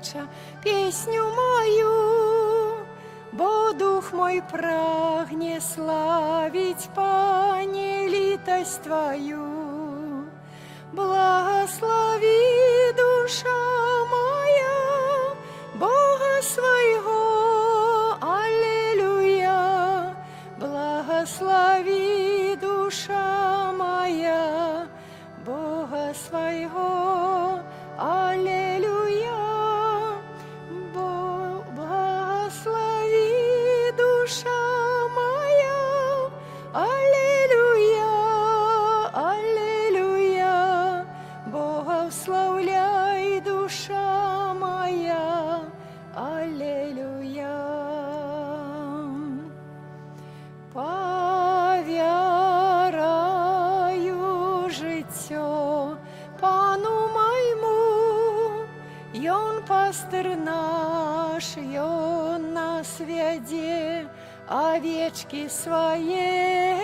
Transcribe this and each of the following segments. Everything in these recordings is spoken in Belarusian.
клича песню мою, бо дух мой прагне славить, Пане, литость Твою. Благослови, душа моя, Бога своего, аллилуйя. Благослови, душа моя, Бога своего, аллилуйя. Благослови, душа моя, аллилуйя, аллилуйя. Бога славляй, душа моя, аллилуйя. Повяраю життя Пану моему, Ён пастыр наш, Ён нас веде, овечки свои.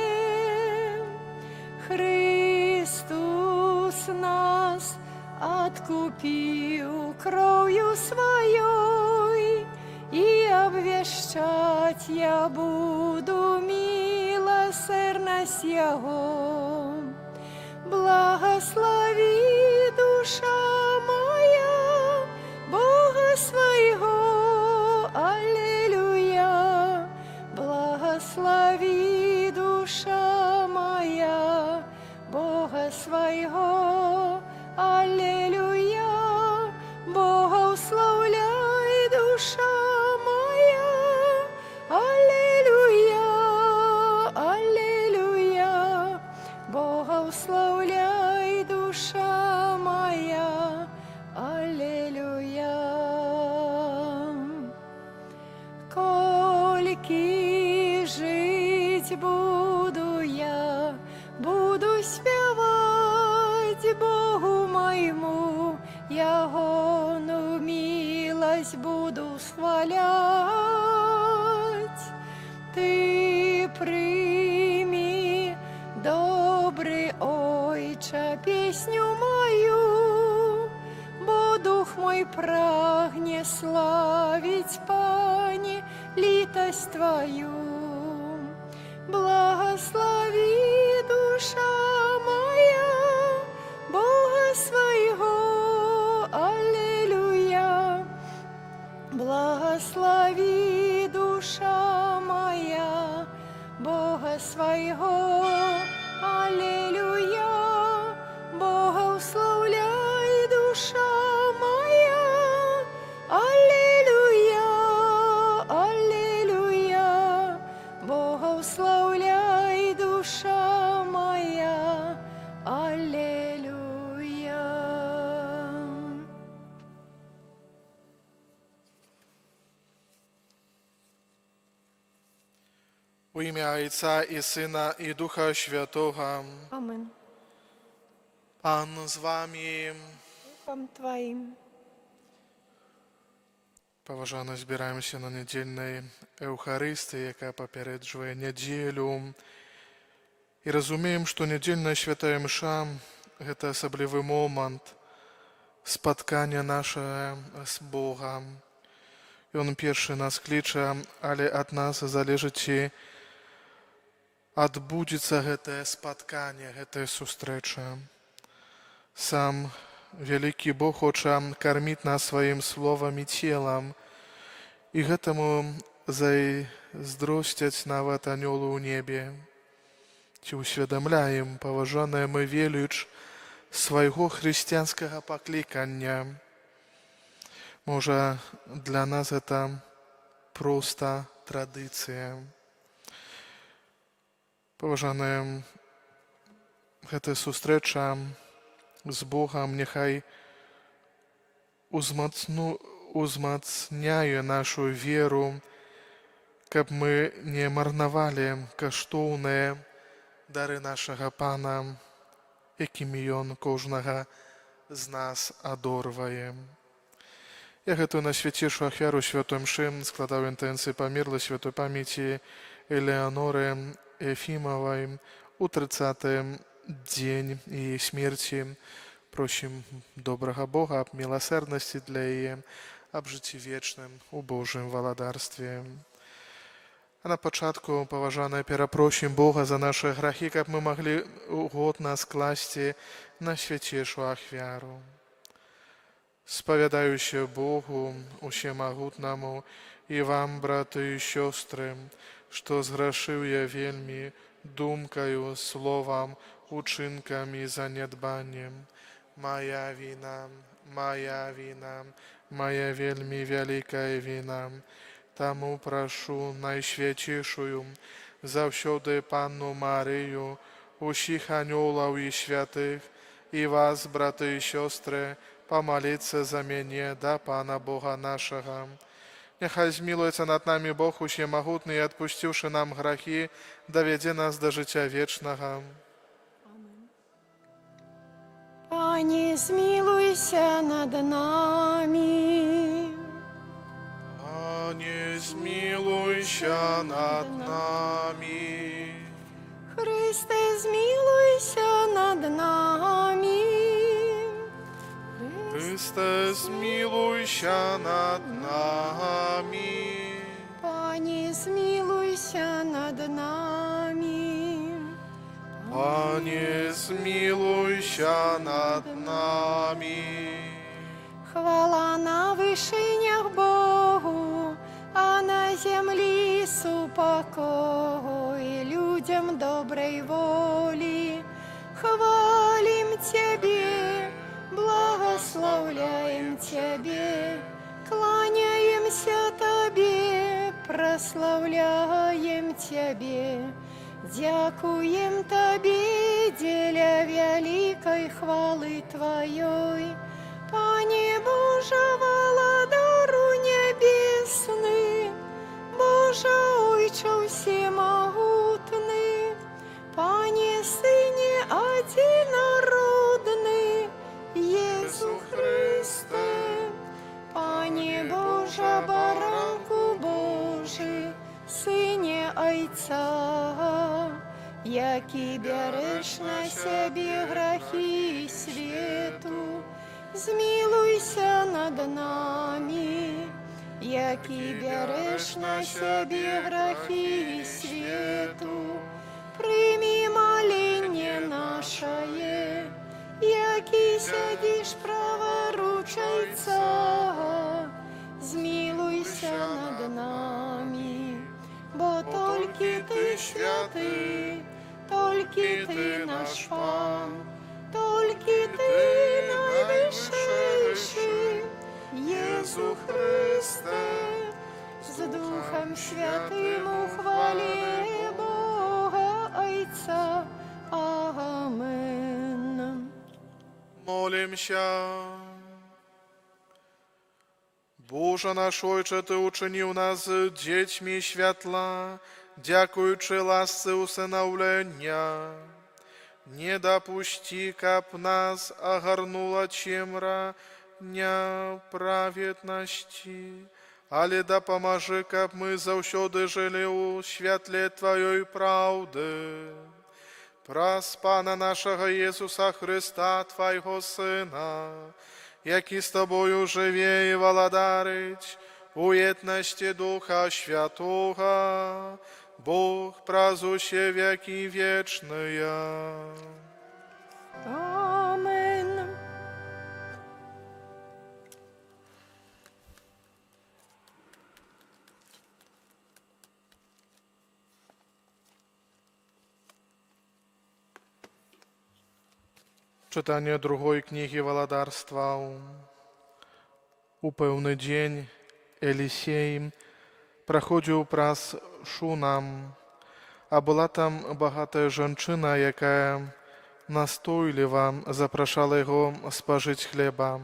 Христос нас откупил кровью своей, и обвещать я буду милосердность Его. Благослови, душа моя, Бога своего, аллилуйя. Благослови, душа моя, Бога своего, аллилуйя. Бога уславляй, душа моя, аллилуйя, аллилуйя. Бога уславляй, душа моя, аллилуйя. Кольки жить буду я, буду спевать Богу моему, Ягону милость буду схвалять. Ты прими, добрый Ойче, песню мою, бо дух мой прагне славить, Пане, литость Твою. Благослови, душа моя, Бога своего, аллилуйя. Благослови, душа моя, Бога своего, аллилуйя. Бога уславляй, душа моя, аллилуйя, аллилуйя. Бога уславляй, душа моя, аллилуйя. У ім'я Отця і Сина, і Духа Святого. Амин. Пан з вами. Духом Твоим. Поважано збираємося на недільній Евхаристії, яка попереджує неділю. І розуміємо, що недільна святая мша – це особливий момент споткання нашого з Богом. І Він перший нас кличе, але від нас залежить, адбудеться це споткання, ця зустріча. Сам великий Бог хоче кормити нас своїм словом і тілом, і гэтаму зайздросцяць нават анёлы ў небе. Ці ўсведамляем, паважаныя мы веліч свайго хрысціянскага паклікання. Можа, для нас гэта проста традыцыя. Паважаныя, гэта сустрэча з Богам няхай узмацняе нашу веру, каб мы не марнавалі каштоўныя дары нашага Пана, якімі Ён кожнага з нас адорвае. Я гэтую найсвяцейшую ахвяру святой мшы складаў інтэнцыі памерлай святой памяці Элеаноры Ефімовай у 30-й дзень яе смерці. Просім добрага Бога аб міласэрнасці для яе, об życiu wiecznym u Bożym Waladarstwie. A na początku, poważane, перепросим Бога за наши грехи, как мы могли угодно скласть на святейшую ахвяру. Споведаюся Богу, Усемогутному, и вам, браты и сестры, что сгрешил я вельми думкою, словом, учинками, занедбанием. Моя вина, моя вельми великая вина. Тому прошу найświętszую, zawsiody Pannu Maryju, усіх aniołów i świętych, i was, braty i siostry, помолиться за меня до Пана Бога нашего. Нехай змилуется над нами Бог Усемогутный, и, отпустивший нам грехи, доведи нас до життя вечного. Пане, змилуйся над нами. Пане, змилуйся над нами. Христе, змилуйся над нами. Христе, змилуйся над нами. Пане, змилуйся над нами. Пане, змилуйся над нами. Хвала на вышинях Богу, а на землі супокой людям доброй воли. Хвалим Тебе, благословляем Тебе, кланяемся Тебе, прославляем Тебе, дякуем Тебе, деля великой хвалы Твоей. Пане Боже, Владару небесный, Боже, Ойче всемогутный, Пане Сыне одинородный, Иисус Христе, Пане Боже, Баранку Божий, Сыне Отца, який береш на себе грехи свету, змилуйся над нами, який береш на себе грехи свету, прими моление наше, який сидишь праворуч Отца, змилуйся над нами, бо только Ты святый, только Ты наш Пан, только Ты найвышейший, Иисус Христе, с Духом Святым у хвале Бога Отца. Амен. Молимся. Боже наш Ojcze, Ty uczynił nas dziećmi światła, dziękujący łasce usynowlenia. Не допусти, каб нас огарнула чемра неправедности, але да поможи, каб мы заўсёды жили у святле Твоей правды. Праз Пана нашего Иисуса Христа, Твоего Сына, який з Тобою живе і владарить у єдності Духа Святого, Бог празуще веки вечные. Амен. Czytanie drugiej księgi Waladarstwa. У певний день Елісей проходив праз Шунам, а була там багата жінчина, яка настойливо запрошала його спожити хліба.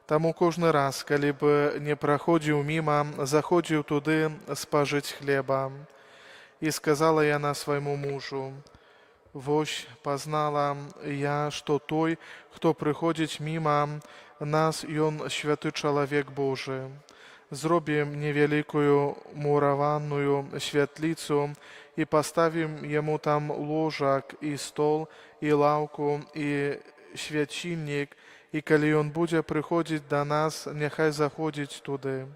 Тому кожен раз, коли б не проходив мимо, заходив туди спожити хліба. І сказала яна своєму мужу: «Вось познала я, что той, кто приходит мимо нас, ён святы чалавек Божий. Зробім невеликую мураванную святлицу и поставим ему там ложак и стол, и лавку, и священник, І калі ён будзе прыходзіць да нас, няхай заходзіць туды.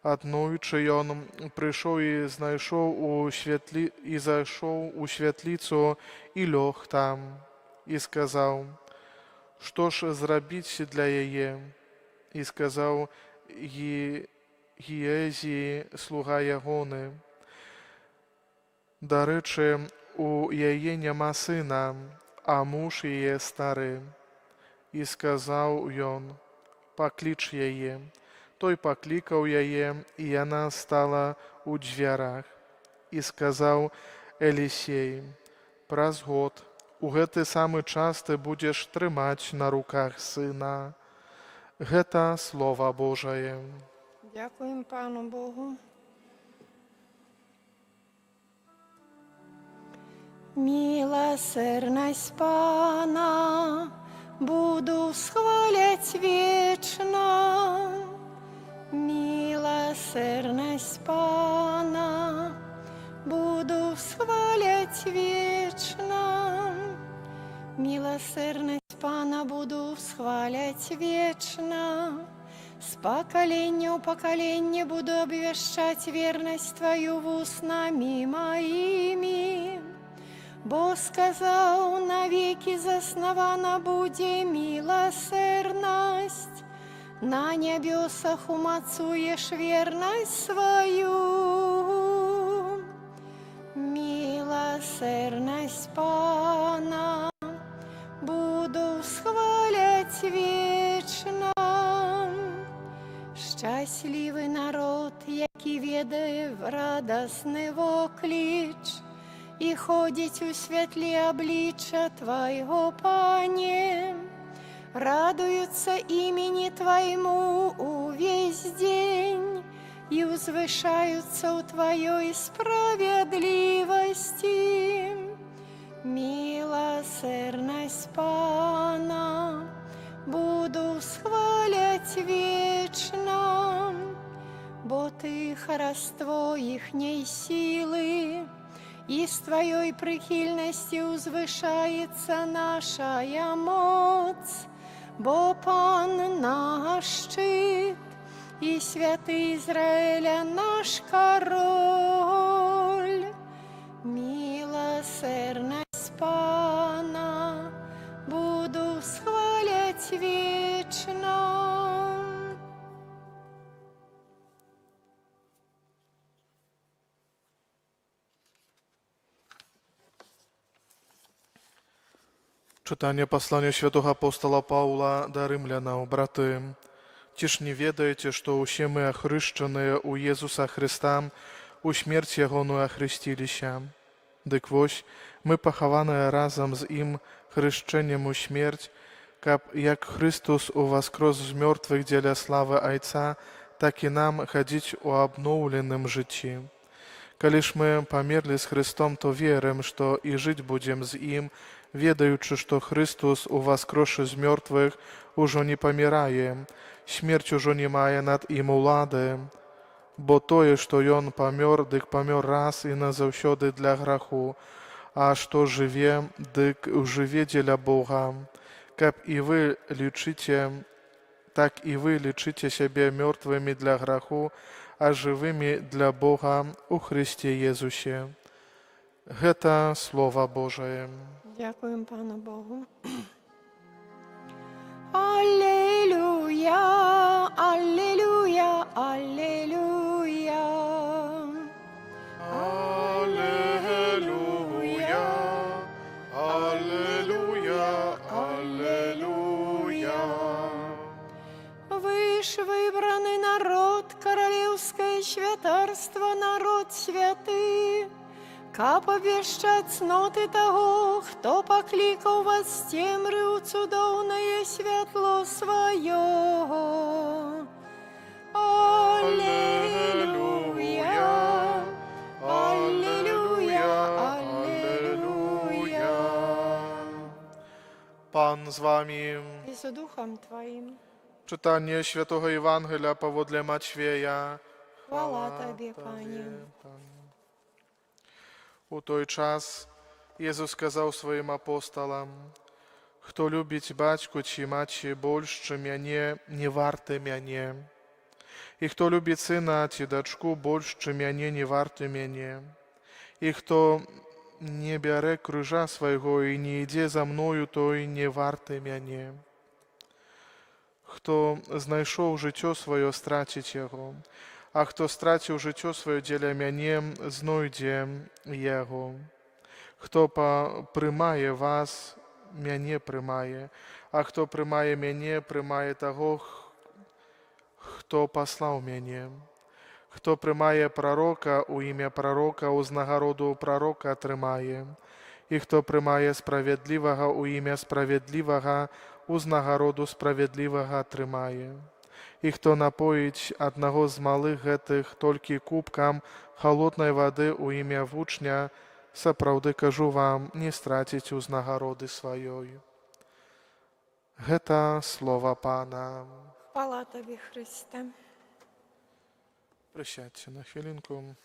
Аднойчы ён прыйшоў і зайшоў у святліцу і лёг там, і сказаў: «Што ж зрабіць для яе?» І сказаў Гіезі, слуга ягоны: «Дарэчы, у яе няма сына, а муж яе стары». І сказаў ён: «Пакліч яе». Той паклікаў яе, і яна стала ў дзвярах. І сказаў Елісей: «Праз год у гэты самы час ты будзеш трымаць на руках сына». Гэта Слова Божае. Дякуємо Пану Богу. Милосердность Пана буду схвалять вечно. Милосердность Пана буду схвалять вечно. Милосердность Пана буду схвалять вечно. С поколения в поколение буду обвещать верность Твою устами моими. Бо сказал, навеки заснована буде милосердность, на небесах умацуешь верность свою. Милосердность Пана буду схвалять вечно. Щасливий народ, який ведає в радосний воклич, і ходить у світлі обличчя Твоего, Пане. Радуются имени Твоему увесь день и возвышаются у Твоей справедливости. Милосердность Пана буду схвалять вечно, бо Ты хараство ихней силы, и с Твоей прихильности возвышается наша моц, бо Пан наш щит, и святый Израиля наш король. Милосердность Пана буду схвалять вечно. Читання послання святого апостола Паула до римлянаў, браты. Ці ж не ведаеце, што ўсе мы ахрышчаныя ў Езуса Христа, у смерць ягоную ахрысціліся? Дык вось, мы пахаваныя разам з ім хрышчэннем у смерць, каб як Христос уваскрос з мёртвых дзеля славы Айца, так і нам хадзіць у абноўленым жыцці. Калі ж мы памерлі з Христом, то верым, што і жыць будзем з ім, ведаючы, што Христос, уваскрошы з мёртвых, ужо не памірае, смерць ужо не мае над ім улады. Бо тое, што ён памёр, дык памёр раз і назаўсёды для граху, а што жыве, дык жыве дзеля Бога. Так і вы лічыце сябе мёртвымі для граху, а жывымі для Бога у Христе Езусе. Гэта Слова Божае. Дякуємо Пану Богу. Аллилуйя, аллилуйя, аллилуйя. Аллилуйя, аллилуйя, аллилуйя. Вы ж выбранный народ, королевское святарство, народ святый, каб обвещать цноты того, хто покликал вас з темры у цудоўнае святло свое. Аллилуйя, аллилуйя, аллилуйя. Пан з вами. И за духом Твоим. Czytanie Świętego Ewangelia powodle Macieja. Chwała Tobie, Panie. У той час Єсус сказав своїм апостолам: Хто любіць бацьку ці маці больш, чым мяне, не варты мяне. І хто любіць сына ці дачку больш, чым мяне, не варты мяне. І хто не бярэ крыжа свайго і не ідзе за мною, той не варты мяне. Хто знайшоў жыццё сваё, страціць яго, а хто страціў жыццё сваё дзеля мяне, знойдзе яго. Хто прымае вас, мяне прымае, а хто прымае мяне, прымае таго, хто паслаў мяне. Хто прымае прарока, у імя прарока, узнагароду прарока атрымае. І хто прымае справядлівага, у імя справядлівага, узнагароду справядлівага атрымае. І хто напоіць аднаго з малых гэтых толькі кубкам халоднай вады ў імя вучня, сапраўды кажу вам, не страціць узнагароды сваёй. Гэта слова Пана. Хвала Тобі, Христе. Присядьте на хвилинку.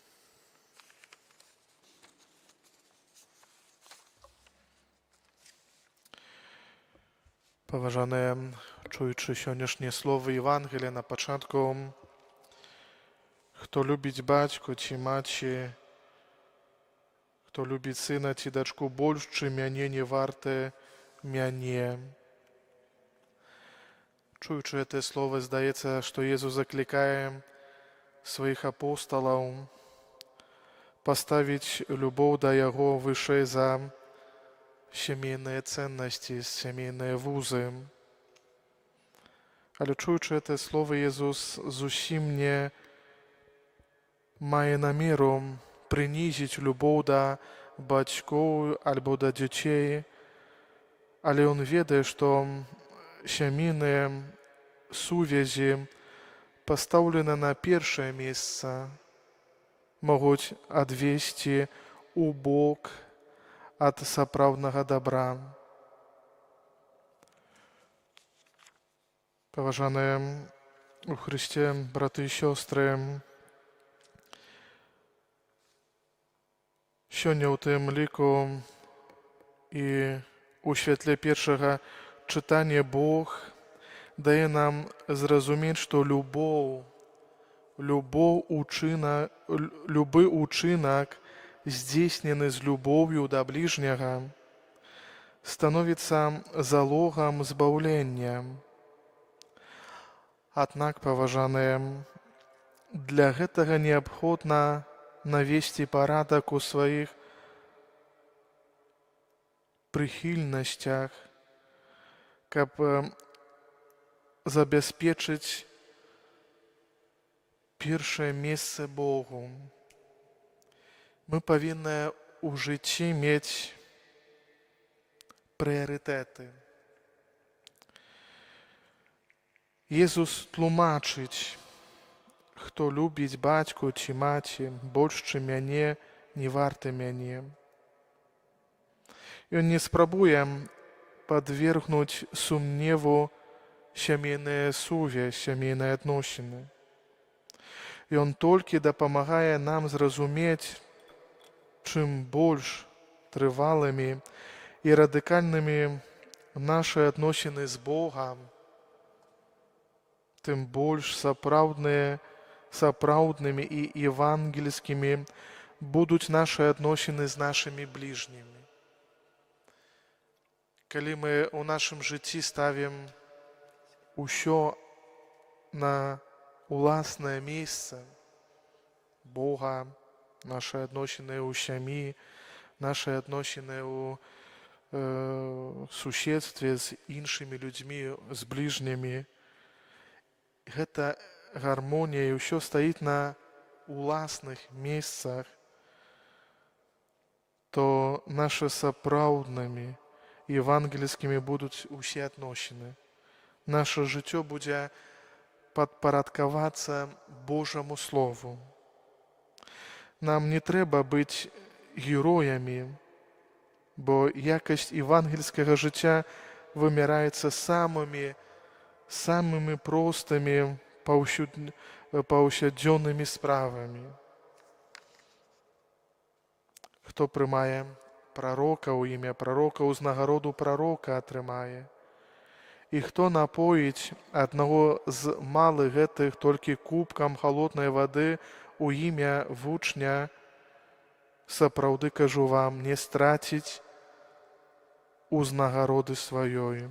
Поважане, чуючи сьогоднішні слово Євангелія на початку, хто любить батько чи матчі, хто любить сина чи дочку больш, чим мяне, не варте мяне. Чуючи це слово, здається, що Єсус закликає своих апостолов поставить любовь до Яго выше за семейные ценности, семейные вузы. Але чуючи це слово, Єсус зусім не має наміру принизить любов до батьків або до дітей, але Він ведає, що семейные сувязі поставлены на першае месца, могуць адвесці ў бок ад сапраўднага добра. Паважаныя у Христе браты і сёстры, сёння ў тым ліку і у святле першага чытання Бог дае нам зразумець, што любы ўчынак, здзейснены з любоўю да бліжняга, становіцца залогам збаўлення. Аднак, паважаныя, для гэтага неабходна навесці парадак у сваіх прыхільнасцях, каб забяспечыць першае месца Богу. Мы павінны ў жыцці мець прыярытэты. Езус тлумачыць, хто любіць бацьку ці маці больш, чым мяне, не варты мяне. Ён не спрабуе падвергнуць сумневу сямейная сувязь, сямейныя адносіны. Ён толькі дапамагае нам зразумець, чым больш трывалымі і радыкальнымі нашы адносіны з Богам, тым больш сапраўднымі і евангельскімі будуць нашы адносіны з нашымі бліжнімі. Калі мы ў нашым жыцці ставім усё на уласнае месца Бога, нашы адносіны ў сям'і, нашы адносіны ў суседстве з іншымі людзьмі, з бліжнімі, гэта гармонія і ўсё стаіць на уласных месцах, то нашы сапраўднымі евангельскімі будуць усе адносіны. Наша жыццё будзе падпарадкавацца Божаму Слову. Нам не трэба быць героямі, бо якасць евангельскага жыцця вымяраецца самымі простымі паўсядзённымі справамі. Хто прымае імя прарока ўзнагароду прарока атрымае. І хто напоіць аднаго з малых гэтых толькі кубкам халоднай вады у імя вучня, сапраўды кажу вам, не страціць узнагароды сваёй.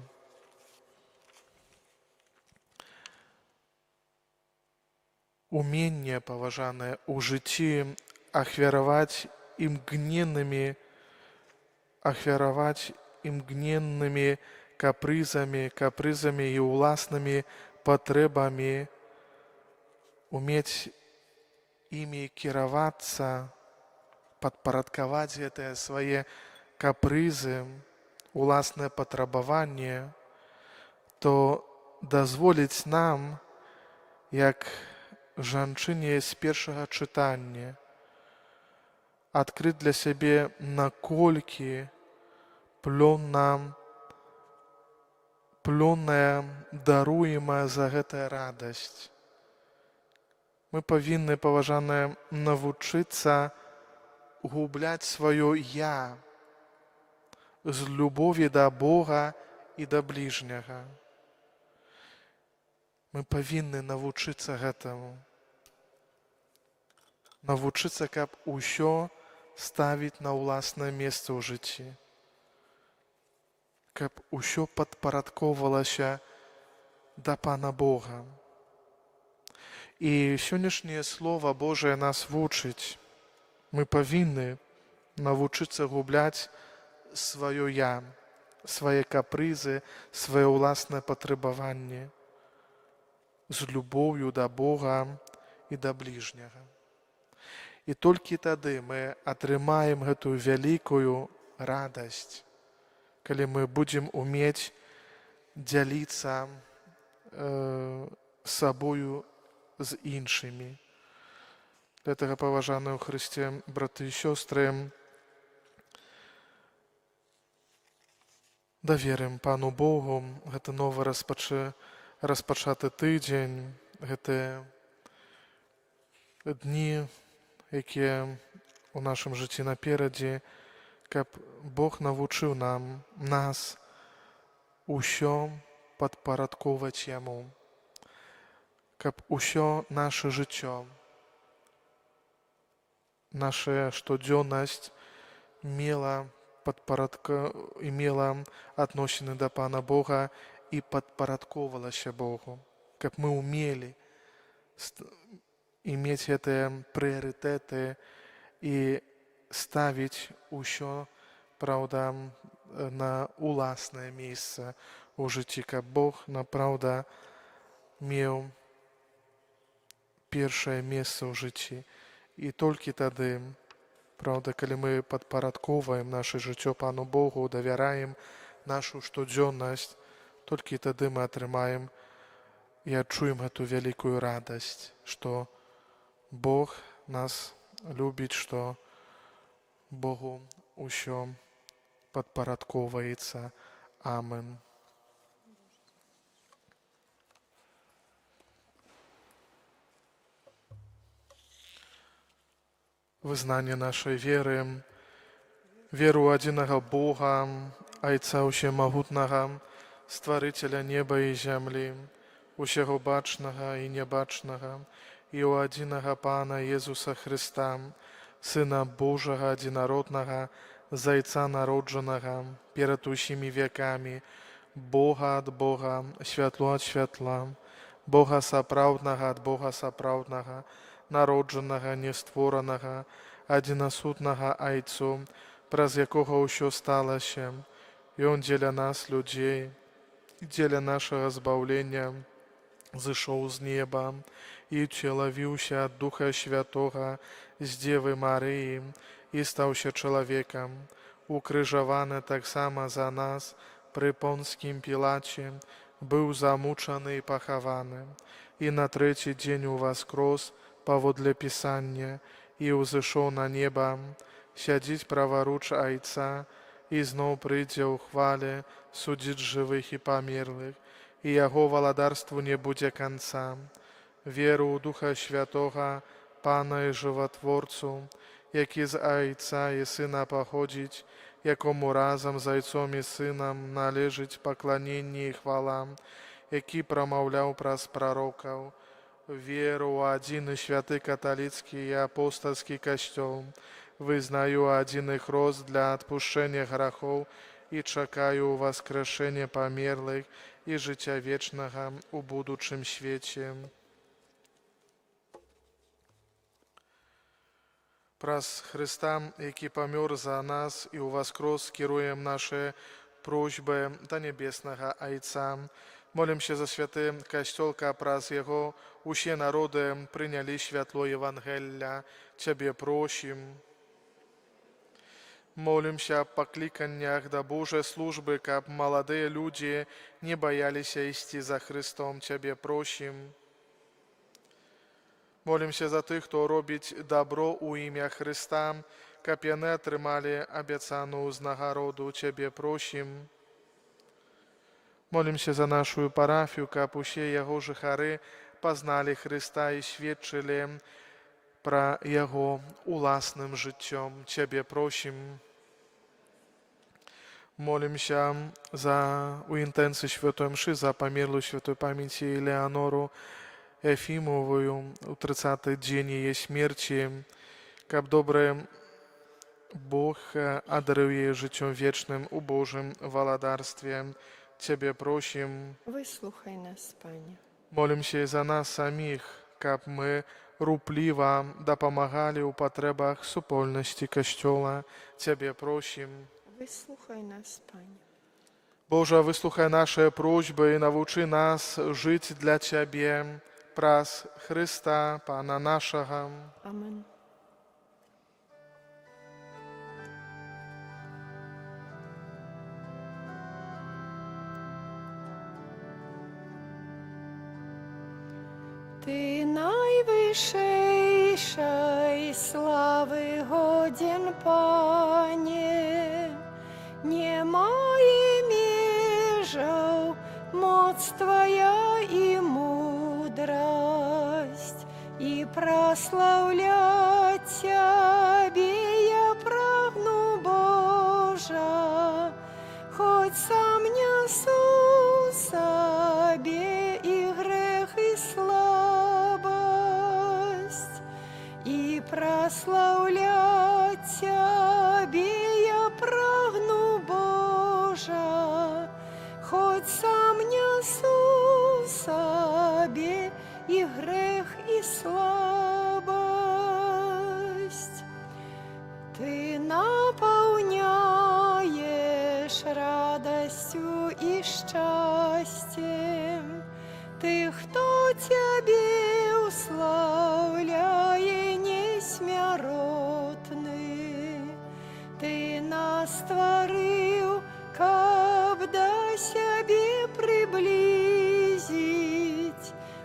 Уменне, паважанае, у жыцці ахвяраваць імгненнымі капрызамі і ўласнымі патрэбамі, умець імі кіравацца, падпарадкаваць гэтыя свае капрызы, уласнае патрабаванне, то дазволіць нам, як жанчыне з першага чытання, адкрыць для сябе, наколькі плённая даруемая за гэтая радасць. Мы павінны, паважаныя, навучыцца губляць сваё «я» з любові да Бога і да бліжняга. Мы павінны навучыцца гэтаму. Навучыцца, каб усё ставіць на ўласнае месца ў жыцці. Каб усё падпарадкоўвалася да Пана Бога. І сённяшняе Слова Божае нас вучыць. Мы павінны навучыцца губляць сваё «я», свае капрызы, свае ўласнае патрабаванне з любоўю да Бога і да бліжняга. І толькі тады мы атрымаем гэтую вялікую радасць, калі мы будзем умець дзяліцца сабою з іншымі. Для гэтага, паважаныя ў Хрысце браты і сёстры, даверым Пану Богу гэты новы распачаты тыдзень, гэтыя дні, якія ў нашым жыцці наперадзе, каб Бог навучыў нас усё падпарадкоўваць Яму, каб усё наша жыццё, наша штодзённасць мела адносіны да Пана Бога і падпарадкоўвалася Богу, каб мы ўмелі мець гэтыя прыярытэты і ставіць усё, праўда, на ўласнае месца ў жыцці, каб Бог, напраўда, меў першае месца ў жыцці. І толькі тады, праўда, калі мы падпарадкоўваем наша жыццё Пану Богу, давяраем нашу штодзённасць, толькі тады мы атрымаем і адчуем гэту вялікую радасць, што Бог нас любіць, што Богу ўсё падпарадкоўваецца. Амен. Вызнанне нашай веры, веру ў адзінага Бога, Айца ўсемагутнага, стварыцеля неба і зямлі, усяго бачнага і нябачнага, і ў адзінага Пана Езуса Хрыста, Сына Божага адзінароднага, Зайца народжанага, перад усімі вякамі, Бога ад Бога, святло ад святла, Бога сапраўднага ад Бога сапраўднага, народжанага, нестворанага, адзінасутнага Айцу, праз якога ўсё сталася. Ён дзеля нас, людзей, дзеля нашага збаўлення, зышоў з неба і ўцелавіўся ад Духа Святога з Дзевы Марыі і стаўся чалавекам, укрыжаваны таксама за нас пры Понскім Пілаце, быў замучаны і пахаваны, і на трэці дзень уваскрос паводле Пісання і ўзышоў на неба, сядзіць праваруч Айца і зноў прыйдзе ў хвале судзіць жывых і памерлых, і яго валадарству не будзе канца. Веру ў Духа Святога, Пана і Жыватворцу, які з Айца і Сына паходзіць, якому разом з Отцом і Сином належить поклоніння і хвала, які промовляв праз пророків, віру у один і святий католицький і апостольський костюл, визнаю один і хрост для відпущення гріхів і чекаю воскрешення померлих і життя вічного у будучому світі. Праз Христа, який помер за нас і у воскрес, керуємо наші просьби до Небесного Отця. Молимся за святий Костюл, ка праз Його усі народи прийняли святло Євангелія. Тебе просим. Молимся о покликаннях до Божьей службы, как молодые люди не боялись идти за Христом. Тебе просим. Молимся за тих, хто робить добро у ім'я Христа, каб яны атрымалі абяцаную ўзнагароду. Тебе просим. Молимся за нашу парафію, каб усе яго жыхары пазналі Христа і сведчылі пра яго уласным жыццём. Тебе просим. Молимся у інтенції Святої Мши за померлу святой памяти Елеонору Ефимовую у 30-й день її смерті, каб добрий Бог одарив її життям вічним у Божим володарстві. Тебе просим. Выслухай нас, Пане. Молимся і за нас самих, каб ми рупліво допомагали у потребах супольності Костюла. Тебе просим. Выслухай нас, Пане. Боже, выслухай наши просьбы и научи нас жить для Тебе, праз Христа, Пана нашего. Amen. Ty najwyższej sławy godzien, Panie, nie moje mierzą moc Twoja i mudrość, i прославлять Тебе я прагну, Божа, хоть сам несу себе и грех, и слабость, и прославлять Тебе я прагну, Божа, хоть сам несу себе и грех, и слабость. Ты наполняешь радостью и счастьем тех, кто Тебе уславляет несмяротный. Ты нас створил, каб до себе приблизить,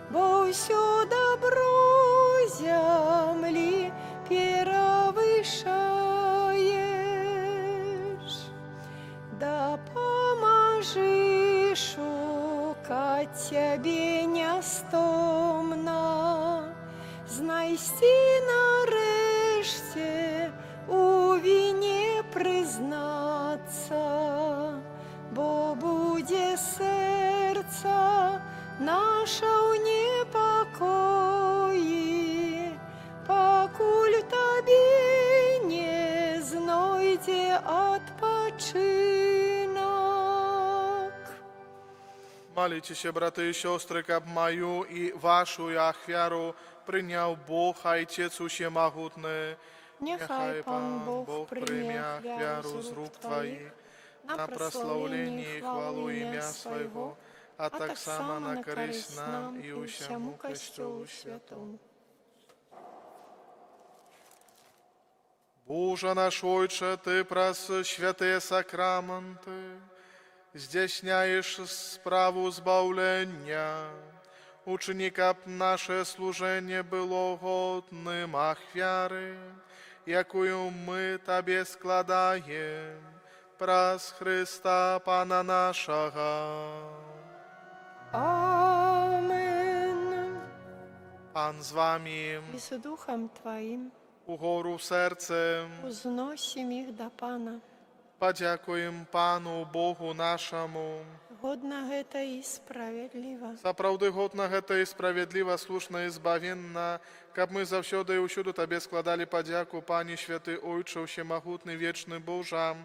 бо всё добро земли перевышаешь. Да поможи шукать Тебе нестомно, знайти нарешті у вині признаться, бо буде серце наше у непокої, покуль Тобі не знойде odpoczynок. Молитесь, брати і сестри, каб мою і вашу ахвяру прийняв Бог, Отець Усемогутний. Нехай Пан Бог прийме ахвяру з рук Твоїх на прославлення і хвалу ім'я Свого, а так само на користь нам і усьому Костюлу Святому. Боже наш Отче, Ти праз святые сакраменти здійсняєш справу збавлення. Учини, каб наше служение было годным ахвяры, якую мы Тебе складаем, праз Христа Пана нашего. Amen. Пан з вами, I z duchem Twoim угору в серце, uznosimy ich do Pana. Падзякуем Пану Богу нашаму. Годна гэта і справядліва. Сапраўды годна гэта і справядліва, слушна і збавенна, каб мы заўсёды і ўсюды Табе складалі падзяку, Пане святы Ойче, усемагутны вечны Божа.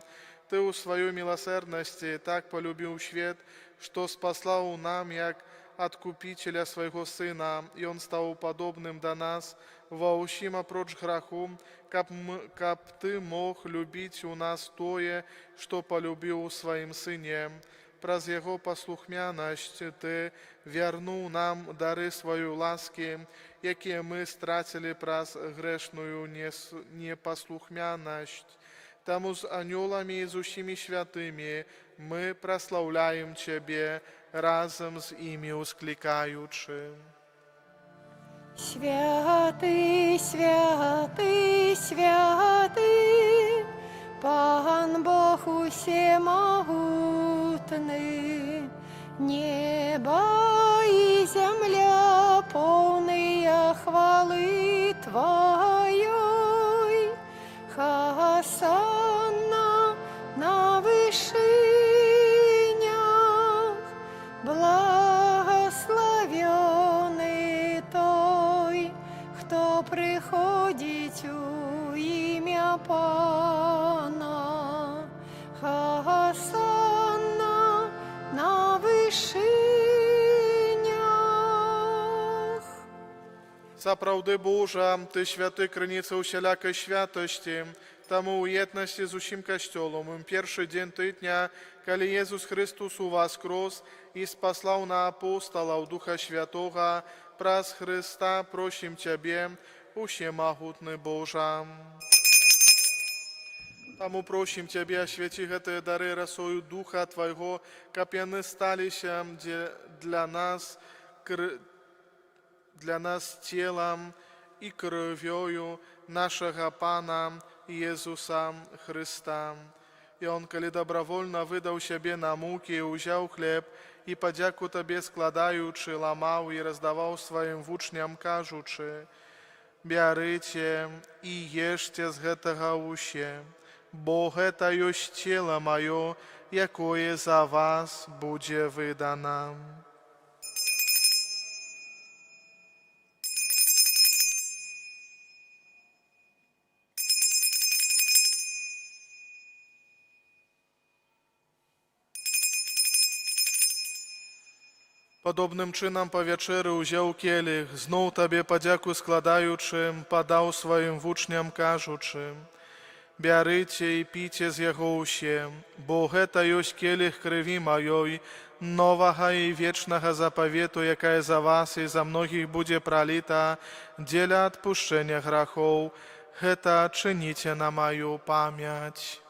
Ты ў сваёй міласэрнасці так полюбіў свет, што спаслаў нам як адкупіцеля свайго Сына, і Он стаў падобным да нас ва ўсім апроч граху, каб Ты мог любіць у нас тое, што полюбіў у сваім Сыне. Праз Яго паслухмянасць Ты вярнуў нам дары сваёй ласкі, якія мы страцілі праз грэшную непаслухмянасць. Таму з анёламі і з усімі святымі мы праслаўляем Цябе, разам з імі усклікаючы. Святы, святы, святы, Пан Бог усемагутны, неба і земля поўныя хвалы Тваёй. Хасанна на вышынях, благословёны той, хто приходить у ім'я Пана. Хасанна на вышынях. Сапраўды Божа, Ты святы крыніца усялякай святосці, таму ў єднасці з усім касцёлам у першы дзень тыдня, калі Езус Христус уваскрос і спаслаў на апосталаў Духа Святога, праз Христа просім Цябе, усемагутны Божа. Таму просім Цябе, асвяці гэтыя дары расою Духа Твайго, каб яны сталіся для нас целам і крывёю нашага Пана Езуса Христа. І Он, калі добровольно выдаў сябе на мукі, узяў хлеб і падзяку Табе складаючы, ламаў і раздаваў сваім вучням, кажучы: «Бярыце і ешце з гэтага ўсе, бо гэта ёсць цела маё, якое за вас будзе выдана». Падобным чынам па вячэры ўзяў келіх, зноў Табе падзяку складаючы, падаў сваім вучням, кажучы: «Бярыце і піце з яго ўсе, бо гэта ёсць келіх крыві маёй, новага і вечнага запавету, якая за вас і за многіх будзе праліта дзеля адпушчэння грахоў. Гэта чыніце на маю памяць».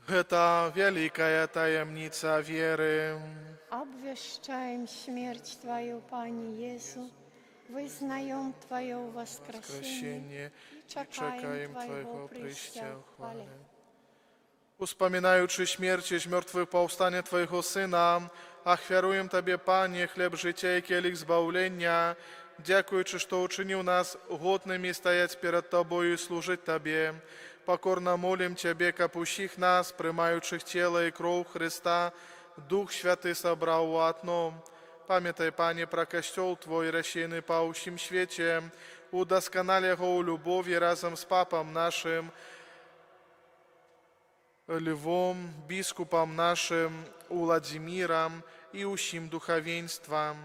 Гэта вялікая таямніца веры. Обвещаем смерть Твою, Пане Езу, вызнаем Твое воскресение и чекаем Твоего прыща в хвале. Успамінаючы смерць і мёртвых паўстання Твайго Сына, ахвяруем Табе, Пане, хлеб жыцця і келіх збаўлення, дзякуючы, што ўчыніў нас годнымі стаяць перад Табою і служыць Табе. Покорно молим Тебе, каб усіх нас, прымаючых цела і кроў Христа, Дух Святы сабраў у адно. Памятай, Пане, пра касцёл Твой, рассеяны па ўсім свеце, удасканалі яго ў любові разам з папам нашым Львом, біскупам нашым Уладзімірам і ўсім духавенствам.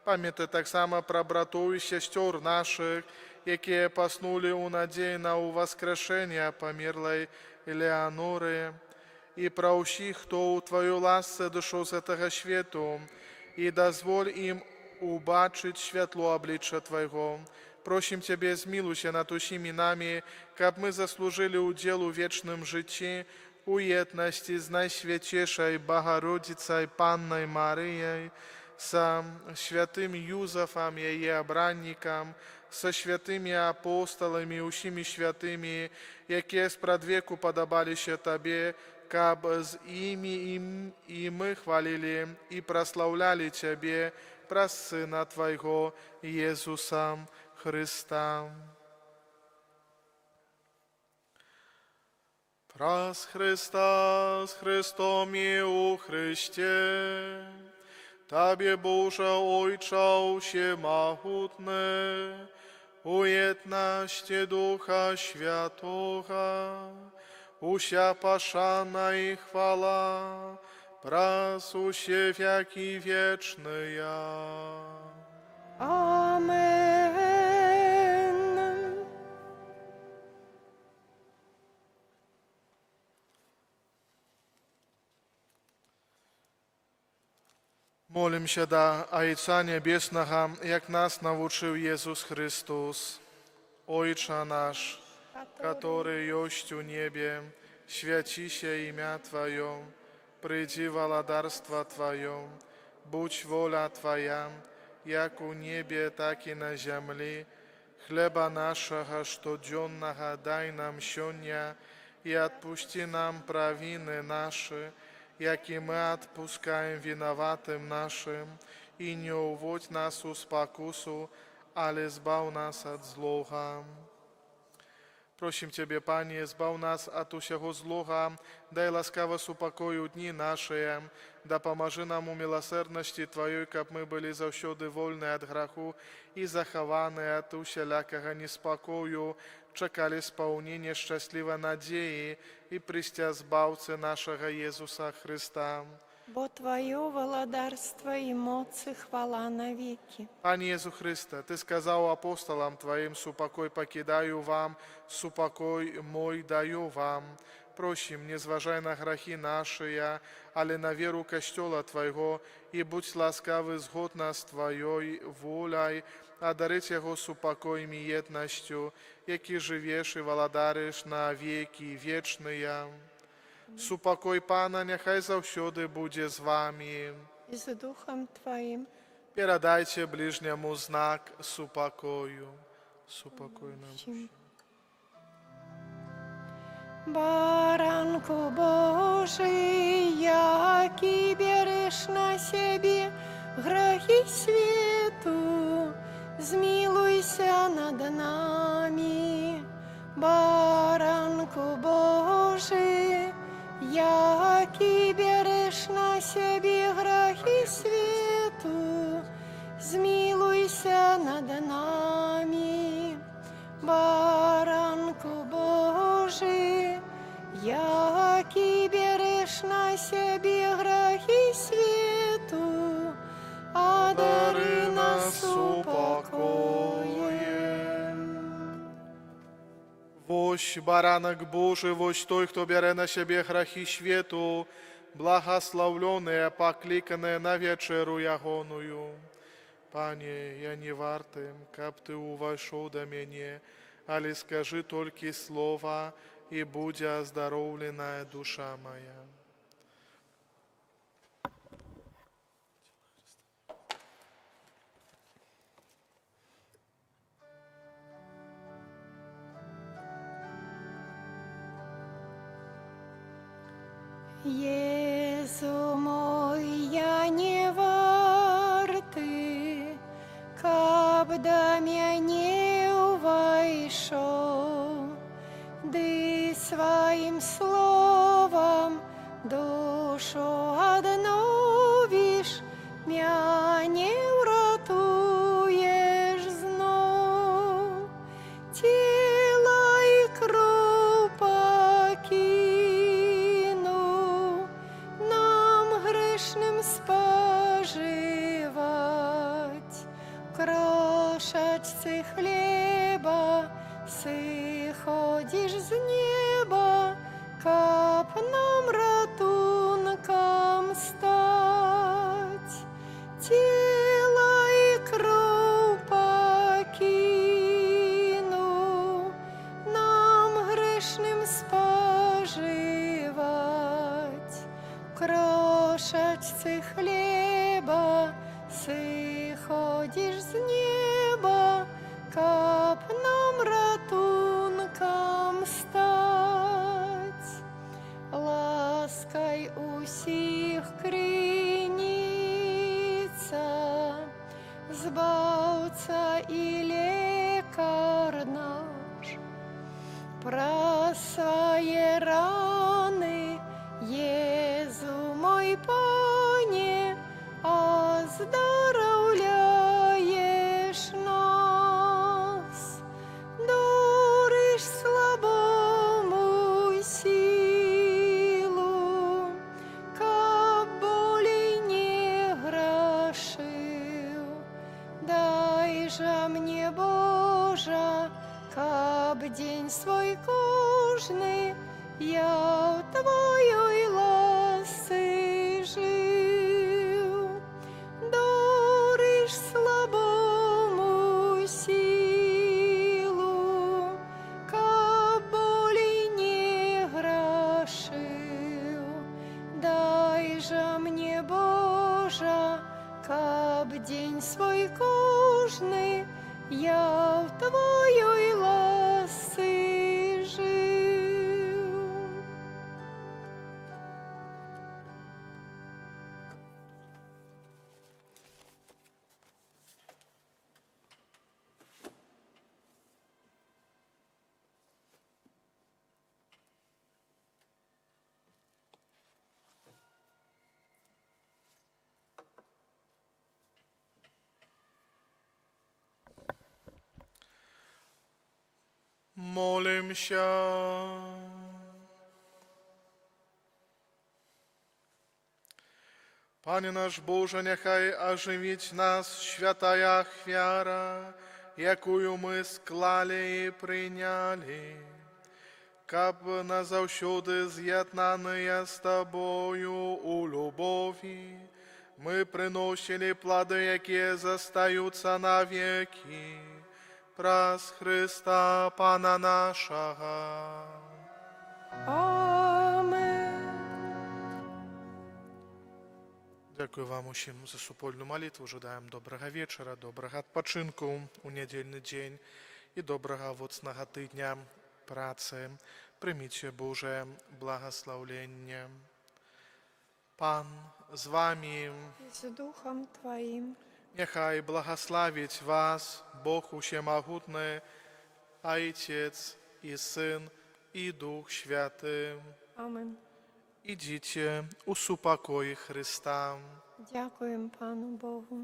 Памятай таксама пра братоў і сясцёр нашых, якія паснулі ў надзеі на ўваскрэшэнне памерлай Элеаноры, і пра ўсіх, хто ў Тваёй ласцы дышоў з гэтага свету, і дазволь ім убачыць святло аблічча Твайго. Просім Цябе, змілуйся над усімі намі, каб мы заслужылі ўдзел у вечным жыцці, у єднасці з найсвяцейшай Багародзіцай Паннай Марыяй, со святым Юзефом, ее обранником, со святыми апостолами, усими святыми, які спрадвеку подобаліся Табе, каб з імі і мы хвалили і прославляли Тебе, праз Сына Твоего Иисуса Христа. Праз Христа, с Христом и у Христе, Табе, Боже, Ojcze Всемогутне, уеднасти Духа Святого, уся пошана и хвала, праз усе веки вечные. Амен. Молимся до Отца Небесного, як нас научил Иисус Христос. Отче наш, который есть у небе, святися имя Твое, приди владарство Твое, будь воля Твоя, як у небе, так и на земле. Хлеба нашего штоденного дай нам сегодня, и отпусти нам провины наши, як и мы отпускаем виноватым нашим, и не уводь нас у спокусу, але збав нас от злого. Просим Тебе, Пanie, zbaw nas od усього злога, дай ласкаво супокою дни наши, да поможи нам у милосердности Твоей, как мы были завсёды вольны от греху и захованы от усялякого неспокою, чекали сповнения счастливой надеи и пристя збавцы нашего Иисуса Христа. Бо Твое владарство и моц и хвала навеки. Пане Иисус Христе, Ты сказал апостолам Твоим, супокой покидаю вам, супокой мой даю вам. Просим, не зважай на грехи наши, але на веру Костела Твоего, и будь ласкавый згодно с Твоей волей, одарить его супокоем и едностью, яки живешь и владариш на веки вечные. Супокой Пана, нехай завсёды буде з вами. И с Духом Твоим. Передайте ближнему знак супокою. Супокой нам. Баранку Божий, який береш на себе грехи свету, змилуйся над нами. Баранку Божий, який береш на себе грехи свету, змилуйся над нами. Баранку Божий, який береш на себе грехи свету, одари нас упокоем. Вось баранок Божий, вось той, кто бере на себе грехи свету, благословленные, покликанные на вечеру ягоную. Пане, я не вартым, каб Ты увайшов до меня, але скажи только слово, и буде оздоровлена душа моя. Єсу мой, я не вартий, каб до мене увайшов, ды своим словом душу одновишь, мяне вратуешь знов, тіло і кров покину, нам грешним споживать, крошечці хлеба сиходиш з неба, каб нам ратунком стать. Тіло і кров покину, нам грешним споживать, крошечці хлеба и лекарь наш. Про свои раны, Езу мой Пане, оздоровляешь нас. Даришь слабому силу, каб болей не грошил. Дай же мне, Божа, каб день свой кожный я в Твоей ласце жил. Даришь слабому силу, каб болей не грошил. Дай же мне, Божа, каб день свой кожный я в Твоей ласце жил. Молимся. Пане наш Боже, нехай оживить нас святая хвяра, якую мы склали и приняли, каб назавсёды з'єднані з Тобою у любові, ми приносили плоди, які застаються навіки, праз Христа Пана нашого. Amen. Дякую вам усім за супольну молитву. Жадаем доброго вечора, доброго відпочинку у недільний день і доброго воцного тижня праці. Прийміть Боже благословення. Пан з вами. И с Духом Твоим. Нехай благословить вас Бог Усемогутний, Отець і Син, і Дух Святий. Amen. Ідіть у супокої Христа. Дякуємо Пану Богу.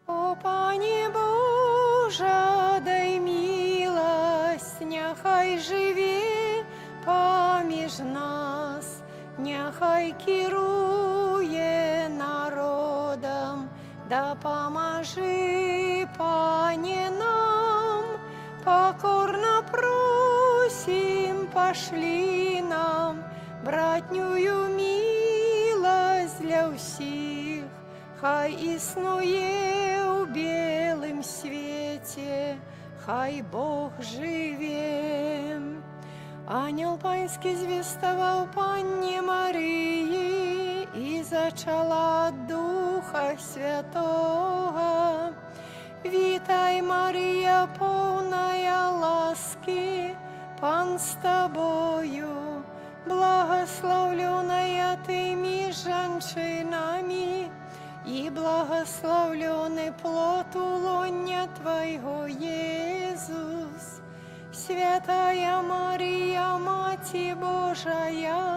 О, Пане Боже, дай милость, нехай живе поміж нас, нехай керує народом, да поможи, Пане, нам, покорно просим, пошли нам братнюю милость для всіх, хай існує у білим світі, хай Бог живе. Ангел Панський звістував Панні Марії і зачала від Духа Святого. Вітай, Марія, повная ласки, Пан з тобою, благословленная ты меж женщинами, и благословленный плод улоня Твоего, Иисус. Святая Мария, Мать Божия,